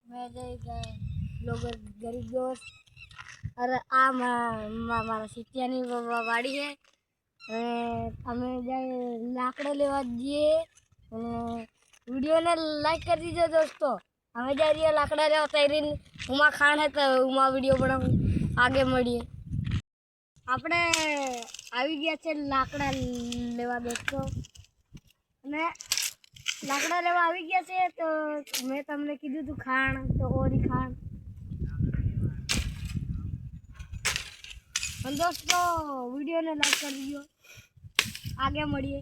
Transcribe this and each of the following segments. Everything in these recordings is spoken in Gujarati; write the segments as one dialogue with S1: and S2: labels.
S1: मैं ब्लॉगर गरीब दोस्त और आ मारा सीतियानी वाड़ी है અમે જાય લાકડા લેવા જઈએ અને વિડીયોને લાઈક કરી દીજો દોસ્તો અમે જાય રહ્યા લાકડા લેવા તૈયારી ઉમા ખાન હે તો ઉમા વિડીયો બનાવું આગે મળીએ આપણે આવી ગયા છે લાકડા લેવા દોસ્તો અને લાકડા લેવા આવી ગયા છે તો મેં તમને કીધું તું ખાણ તો ઓરી ખાણ અને દોસ્તો વિડીયોને લાઈક કરી દીજો आगे मड़िए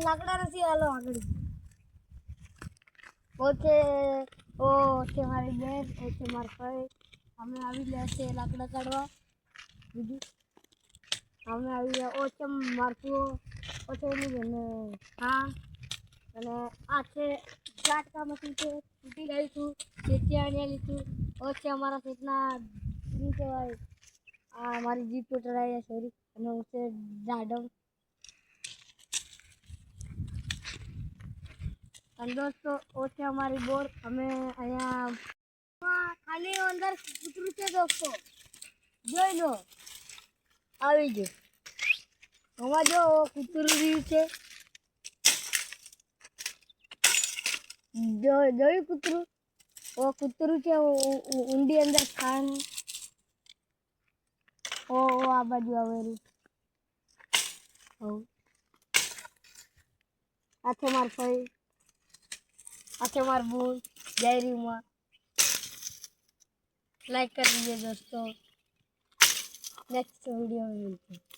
S1: लाकड़ा नहीं हालो आगे ओथे मारी बेन ओथे मार भाई हमें આવી ગયા છે લાકડા કાઢવા દીદી અમે આવી ગયા ઓછે મારપો ઓછે ની ને હા અને આ છે ચાટકા મશીન છે તૂટી ગઈ છું ચેતિયાણી લીધું ઓછે અમારા કેટલા શું કહેવાય આ મારી જીપ ટૂટાઈ है सॉरी અને ઉસે જાડમ અને દોસ્તો ઓછે અમારી બોર અમે અહીંયા ખાલી અંદર કૂતરું છે દોસ્તો જોઈ લો આવી ગયો આમાં જો કૂતરું રહ્યું છે જોયું કૂતરું કૂતરું છે ઊંડી અંદર ખાન ओ आ बाजू आवेरी आथे मार भाई आथे मार बून जायरी मां लाइक कर दीजिए दोस्तों नेक्स्ट वीडियो में मिलते हैं।